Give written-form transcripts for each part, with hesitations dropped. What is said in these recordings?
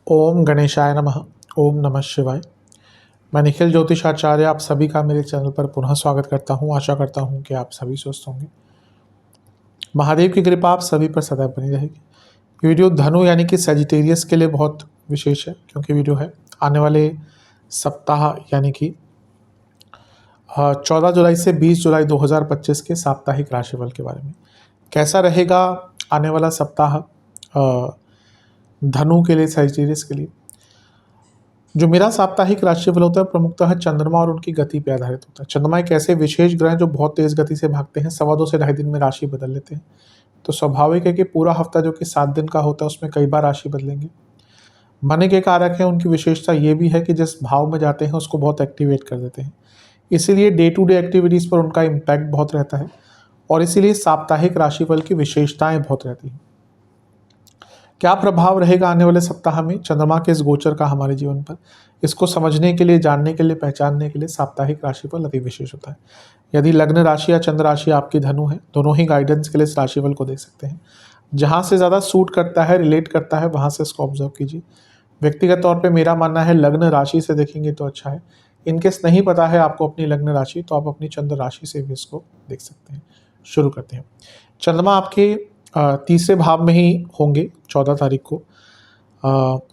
ओम गणेशाय नमः। ओम नमः शिवाय। मैं निखिल ज्योतिषाचार्य आप सभी का मेरे चैनल पर पुनः स्वागत करता हूं। आशा करता हूं कि आप सभी स्वस्थ होंगे। महादेव की कृपा आप सभी पर सदैव बनी रहेगी। ये वीडियो धनु यानी कि सजिटेरियस के लिए बहुत विशेष है, क्योंकि वीडियो है आने वाले सप्ताह यानी कि 14 जुलाई से 20 जुलाई 2025 के साप्ताहिक राशिफल के बारे में। कैसा रहेगा आने वाला सप्ताह धनु के लिए, सजिटेरियस के लिए। जो मेरा साप्ताहिक राशिफल होता है प्रमुखतः चंद्रमा और उनकी गति पर आधारित होता है। चंद्रमा एक ऐसे विशेष ग्रह हैं जो बहुत तेज गति से भागते हैं, 2.25 से 2.5 दिन में राशि बदल लेते हैं। तो स्वाभाविक है कि पूरा हफ्ता जो कि 7 दिन का होता है उसमें कई बार राशि बदलेंगे। मन के कारक हैं, उनकी विशेषता ये भी है कि जिस भाव में जाते हैं उसको बहुत एक्टिवेट कर देते हैं, इसीलिए डे टू डे एक्टिविटीज़ पर उनका इम्पैक्ट बहुत रहता है और इसीलिए साप्ताहिक राशिफल की विशेषताएं बहुत रहती हैं। क्या प्रभाव रहेगा आने वाले सप्ताह में चंद्रमा के इस गोचर का हमारे जीवन पर, इसको समझने के लिए, जानने के लिए, पहचानने के लिए साप्ताहिक राशिफल अति विशेष होता है। यदि लग्न राशि या चंद्र राशि आपकी धनु है, दोनों ही गाइडेंस के लिए इस राशिफल को देख सकते हैं। जहाँ से ज़्यादा सूट करता है, रिलेट करता है, वहाँ से इसको ऑब्जर्व कीजिए। व्यक्तिगत तौर पे मेरा मानना है लग्न राशि से देखेंगे तो अच्छा है। इनकेस नहीं पता है आपको अपनी लग्न राशि, तो आप अपनी चंद्र राशि से भी इसको देख सकते हैं। शुरू करते हैं। चंद्रमा आपके तीसरे भाव में ही होंगे 14 तारीख को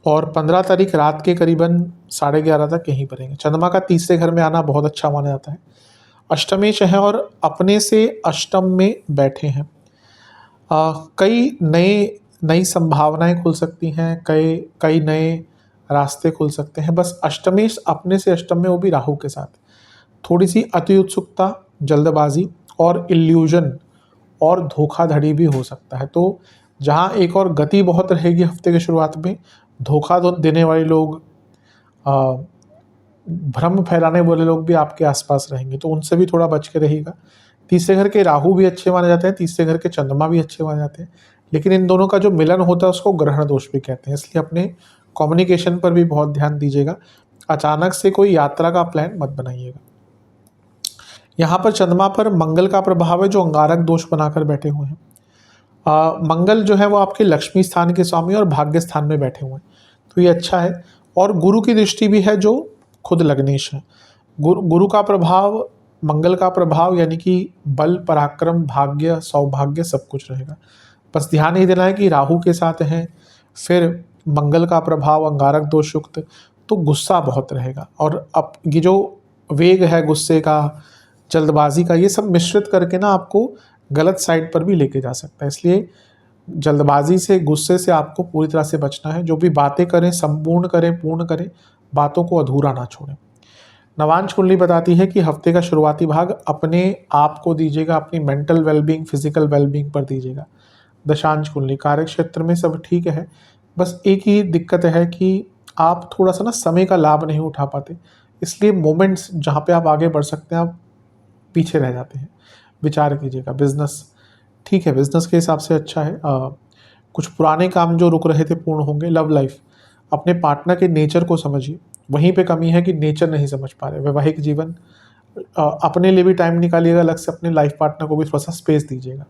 और 15 तारीख रात के करीबन 11:30 तक यहीं पर रहेंगे। चंद्रमा का तीसरे घर में आना बहुत अच्छा माना जाता है। अष्टमेश है और अपने से अष्टम में बैठे हैं। कई नई संभावनाएं खुल सकती हैं, कई नए रास्ते खुल सकते हैं। बस अष्टमेश अपने से अष्टम में, वो भी राहु के साथ। थोड़ी सी अति उत्सुकता, जल्दबाजी और इल्यूजन और धोखाधड़ी भी हो सकता है। तो जहाँ एक और गति बहुत रहेगी हफ्ते के शुरुआत में, धोखा देने वाले लोग, भ्रम फैलाने वाले लोग भी आपके आसपास रहेंगे, तो उनसे भी थोड़ा बच के रहिएगा। तीसरे घर के राहु भी अच्छे माने जाते हैं, तीसरे घर के चंद्रमा भी अच्छे माने जाते हैं, लेकिन इन दोनों का जो मिलन होता है उसको ग्रहण दोष भी कहते हैं। इसलिए अपने कम्युनिकेशन पर भी बहुत ध्यान दीजिएगा। अचानक से कोई यात्रा का प्लान मत बनाइएगा। यहाँ पर चंद्रमा पर मंगल का प्रभाव है, जो अंगारक दोष बनाकर बैठे हुए हैं। मंगल जो है वो आपके लक्ष्मी स्थान के स्वामी और भाग्य स्थान में बैठे हुए हैं, तो ये अच्छा है। और गुरु की दृष्टि भी है, जो खुद लग्नेश है। गुरु का प्रभाव, मंगल का प्रभाव यानी कि बल, पराक्रम, भाग्य, सौभाग्य सब कुछ रहेगा। बस ध्यान ही देना है कि राहु के साथ हैं, फिर मंगल का प्रभाव अंगारक दोष युक्त, तो गुस्सा बहुत रहेगा। और अब ये जो वेग है गुस्से का, जल्दबाजी का, ये सब मिश्रित करके ना आपको गलत साइड पर भी लेके जा सकता है। इसलिए जल्दबाजी से, गुस्से से आपको पूरी तरह से बचना है। जो भी बातें करें संपूर्ण करें, पूर्ण करें, बातों को अधूरा ना छोड़ें। नवांश कुंडली बताती है कि हफ्ते का शुरुआती भाग अपने आप को दीजिएगा, अपनी मेंटल वेलबींग, फिजिकल वेलबींग पर दीजिएगा। दशांश कुंडली कार्य क्षेत्र में सब ठीक है, बस एक ही दिक्कत है कि आप थोड़ा सा ना समय का लाभ नहीं उठा पाते, इसलिए मोमेंट्स जहाँ पे आप आगे बढ़ सकते हैं आप पीछे रह जाते हैं। विचार कीजिएगा। बिजनेस ठीक है, बिजनेस के हिसाब से अच्छा है। कुछ पुराने काम जो रुक रहे थे पूर्ण होंगे। लव लाइफ, अपने पार्टनर के नेचर को समझिए, वहीं पे कमी है कि नेचर नहीं समझ पा रहे। वैवाहिक जीवन, अपने लिए भी टाइम निकालिएगा, अलग से अपने लाइफ पार्टनर को भी थोड़ा सा स्पेस दीजिएगा।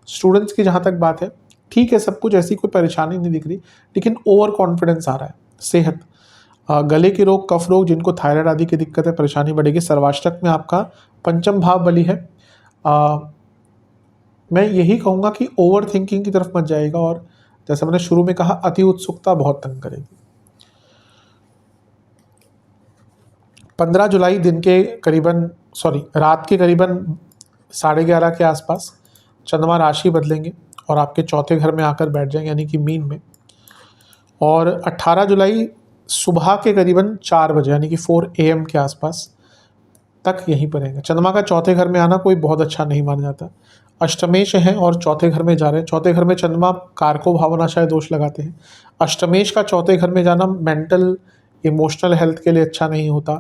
स्टूडेंट्स की जहाँ तक बात है, ठीक है, सब कुछ, ऐसी कोई परेशानी नहीं दिख रही, लेकिन ओवर कॉन्फिडेंस आ रहा है। सेहत, गले के रोग, कफ रोग, जिनको थायराइड आदि की दिक्कत है, परेशानी बढ़ेगी। सर्वाष्टक में आपका पंचम भाव बली है। मैं यही कहूँगा कि ओवर थिंकिंग की तरफ मत जाएगा, और जैसे मैंने शुरू में कहा, अति उत्सुकता बहुत तंग करेगी। 15 जुलाई रात के करीबन 11:30 के आसपास चंद्रमा राशि बदलेंगे और आपके चौथे घर में आकर बैठ जाएंगे, यानी कि मीन में। और 18 जुलाई सुबह के करीबन 4 बजे यानी कि 4 AM के आसपास तक यहीं पर रहेंगे। चंद्रमा का चौथे घर में आना कोई बहुत अच्छा नहीं माना जाता। अष्टमेश है और चौथे घर में जा रहे हैं। चौथे घर में चंद्रमा कारको भावनाशाय दोष लगाते हैं। अष्टमेश का चौथे घर में जाना मेंटल, इमोशनल हेल्थ के लिए अच्छा नहीं होता।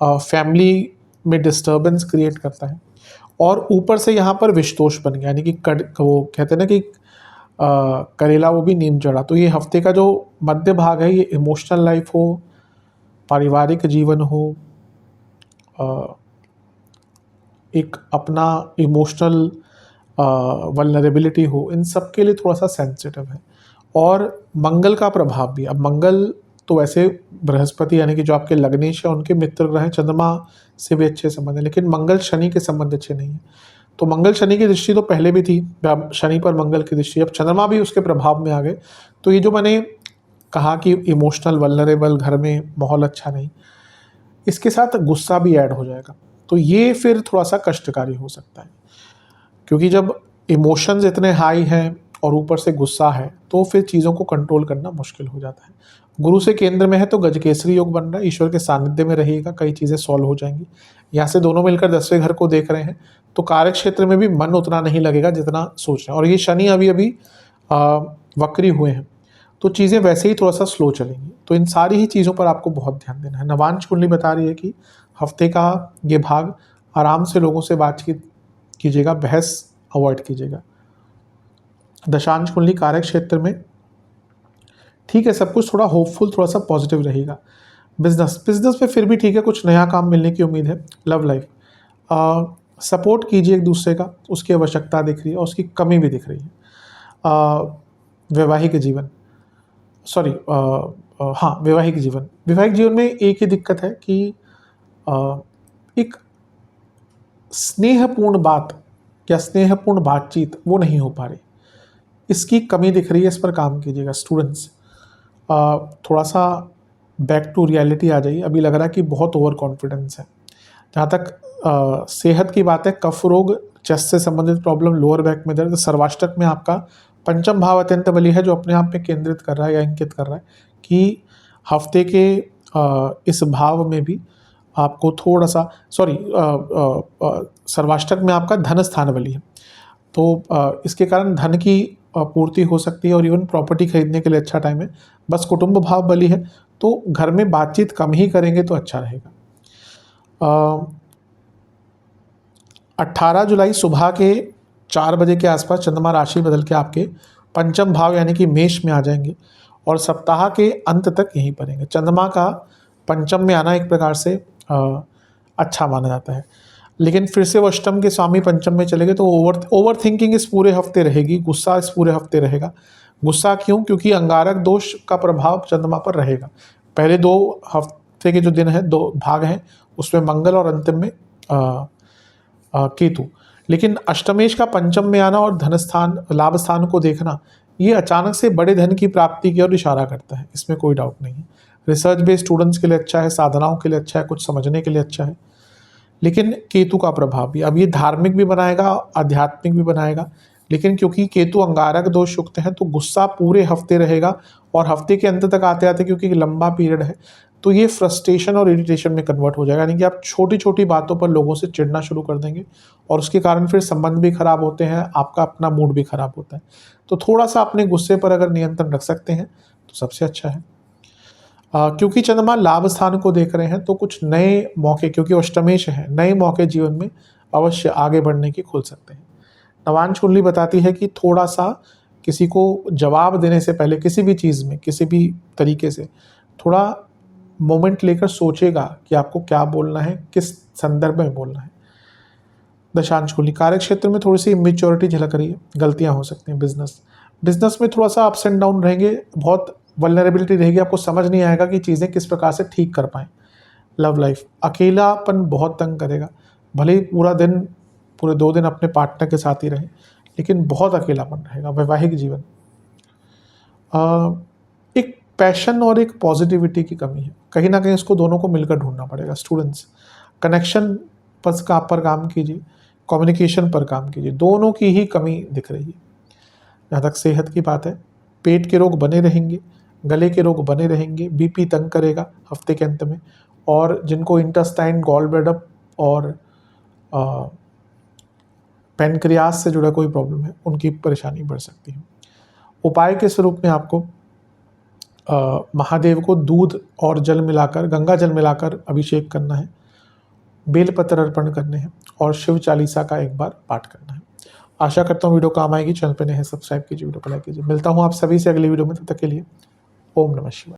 फैमिली में डिस्टर्बेंस क्रिएट करता है। और ऊपर से यहाँ पर विषदोष बन गया, यानी कि वो कहते हैं ना कि करेला वो भी नीम चढ़ा। तो ये हफ्ते का जो मध्य भाग है, ये इमोशनल लाइफ हो, पारिवारिक जीवन हो, एक अपना इमोशनल वल्नरेबिलिटी हो, इन सब के लिए थोड़ा सा सेंसिटिव है। और मंगल का प्रभाव भी, अब मंगल तो वैसे बृहस्पति यानी कि जो आपके लग्नेश है उनके मित्र ग्रह हैं, चंद्रमा से भी अच्छे संबंध है, लेकिन मंगल शनि के संबंध अच्छे नहीं है। तो मंगल शनि की दृष्टि तो पहले भी थी, अब शनि पर मंगल की दृष्टि, अब चंद्रमा भी उसके प्रभाव में आ गए। तो ये जो मैंने कहा कि इमोशनल वल्नरेबल, घर में माहौल अच्छा नहीं, इसके साथ गुस्सा भी ऐड हो जाएगा, तो ये फिर थोड़ा सा कष्टकारी हो सकता है। क्योंकि जब इमोशंस इतने हाई हैं और ऊपर से गुस्सा है तो फिर चीज़ों को कंट्रोल करना मुश्किल हो जाता है। गुरु से केंद्र में है तो गजकेसरी योग बन रहा है, ईश्वर के सानिध्य में रहिएगा, कई चीज़ें सॉल्व हो जाएंगी। यहाँ से दोनों मिलकर 10वें घर को देख रहे हैं तो कार्य क्षेत्र में भी मन उतना नहीं लगेगा जितना सोच रहे हैं। और ये शनि अभी अभी वक्री हुए हैं तो चीज़ें वैसे ही थोड़ा सा स्लो चलेंगी। तो इन सारी ही चीज़ों पर आपको बहुत ध्यान देना है। नवांश कुंडली बता रही है कि हफ्ते का ये भाग आराम से लोगों से बातचीत कीजिएगा, बहस अवॉइड कीजिएगा। दशांश कुंडली कार्य क्षेत्र में ठीक है, सब कुछ थोड़ा होपफुल, थोड़ा सा पॉजिटिव रहेगा। बिजनेस में फिर भी ठीक है, कुछ नया काम मिलने की उम्मीद है। लव लाइफ सपोर्ट कीजिए एक दूसरे का, उसकी आवश्यकता दिख रही है और उसकी कमी भी दिख रही है। वैवाहिक जीवन, वैवाहिक जीवन में एक ही दिक्कत है कि एक स्नेहपूर्ण बात या स्नेहपूर्ण बातचीत वो नहीं हो पा रही, इसकी कमी दिख रही है, इस पर काम कीजिएगा। स्टूडेंट्स थोड़ा सा बैक टू रियलिटी आ जाइए। अभी लग रहा है कि बहुत ओवर कॉन्फिडेंस है। जहाँ तक सेहत की बात है, कफ रोग, चेस्ट से संबंधित प्रॉब्लम, लोअर बैक में दर्द, सर्वाष्टक में आपका पंचम भाव अत्यंत बली है जो अपने आप में केंद्रित कर रहा है या इंकित कर रहा है कि हफ्ते के इस भाव में भी आपको थोड़ा सा सर्वाष्टक में आपका धन स्थान बली है, तो इसके कारण धन की पूर्ति हो सकती है और इवन प्रॉपर्टी खरीदने के लिए अच्छा टाइम है। बस कुटुंब भाव बली है तो घर में बातचीत कम ही करेंगे तो अच्छा रहेगा। 18 जुलाई सुबह के 4 बजे के आसपास चंद्रमा राशि बदल के आपके पंचम भाव यानी कि मेष में आ जाएंगे और सप्ताह के अंत तक यहीं पर रहेंगे। चंद्रमा का पंचम में आना एक प्रकार से अच्छा माना जाता है, लेकिन फिर से वो अष्टम के स्वामी पंचम में चले गए तो ओवर थिंकिंग इस पूरे हफ्ते रहेगी, गुस्सा इस पूरे हफ्ते रहेगा। गुस्सा क्यों? क्योंकि अंगारक दोष का प्रभाव चंद्रमा पर रहेगा। पहले 2 हफ्ते के जो दिन हैं, 2 भाग हैं, उसमें मंगल और अंतिम में केतु। लेकिन अष्टमेश का पंचम में आना और धन स्थान, लाभ स्थान को देखना, ये अचानक से बड़े धन की प्राप्ति की ओर इशारा करता है, इसमें कोई डाउट नहीं है। रिसर्च बेस्ड स्टूडेंट्स के लिए अच्छा है, साधनाओं के लिए अच्छा है, कुछ समझने के लिए अच्छा है। लेकिन केतु का प्रभाव भी, अब ये धार्मिक भी बनाएगा, आध्यात्मिक भी बनाएगा, लेकिन क्योंकि केतु अंगारक दोष युक्त है तो गुस्सा पूरे हफ्ते रहेगा और हफ्ते के अंत तक आते आते, क्योंकि लंबा पीरियड है, तो ये फ्रस्ट्रेशन और इरिटेशन में कन्वर्ट हो जाएगा। यानी कि आप छोटी छोटी बातों पर लोगों से चिढ़ना शुरू कर देंगे और उसके कारण फिर संबंध भी खराब होते हैं, आपका अपना मूड भी खराब होता है। तो थोड़ा सा अपने गुस्से पर अगर नियंत्रण रख सकते हैं तो सबसे अच्छा है। क्योंकि चंद्रमा लाभ स्थान को देख रहे हैं तो कुछ नए मौके, क्योंकि अष्टमेश है, नए मौके जीवन में अवश्य आगे बढ़ने की खुल सकते हैं। नवांश कुंडली बताती है कि थोड़ा सा किसी को जवाब देने से पहले, किसी भी चीज़ में, किसी भी तरीके से थोड़ा मोमेंट लेकर सोचेगा कि आपको क्या बोलना है, किस संदर्भ में बोलना है। दशांश कुंडली कार्य क्षेत्र में थोड़ी सी इमेच्योरिटी झलक रही है, गलतियां हो सकती हैं। बिजनेस में थोड़ा सा अप्स एंड डाउन रहेंगे, बहुत वल्नरेबिलिटी रहेगी, आपको समझ नहीं आएगा कि चीज़ें किस प्रकार से ठीक कर पाएँ। लव लाइफ, अकेलापन बहुत तंग करेगा, भले ही पूरे 2 दिन अपने पार्टनर के साथ ही रहें, लेकिन बहुत अकेलापन रहेगा। वैवाहिक जीवन, एक पैशन और एक पॉजिटिविटी की कमी है, कहीं ना कहीं इसको दोनों को मिलकर ढूंढना पड़ेगा। स्टूडेंट्स कनेक्शन पर काम कीजिए, कम्युनिकेशन पर काम कीजिए, दोनों की ही कमी दिख रही है। जहाँ तक सेहत की बात है, पेट के रोग बने रहेंगे, गले के रोग बने रहेंगे, बीपी तंग करेगा हफ्ते के अंत में, और जिनको इंटेस्टाइन, गॉल ब्लैडर और पैनक्रियास से जुड़ा कोई प्रॉब्लम है उनकी परेशानी बढ़ सकती है। उपाय के स्वरूप में आपको महादेव को दूध और जल मिलाकर, गंगा जल मिलाकर अभिषेक करना है, बेलपत्र अर्पण करने हैं और शिव चालीसा का एक बार पाठ करना है। आशा करता हूँ वीडियो काम आएगी। चैनल पे नए हैं सब्सक्राइब कीजिए, वीडियो को लाइक कीजिए। मिलता हूँ आप सभी से अगली वीडियो में, तब तक के लिए ओम नमः शिवाय।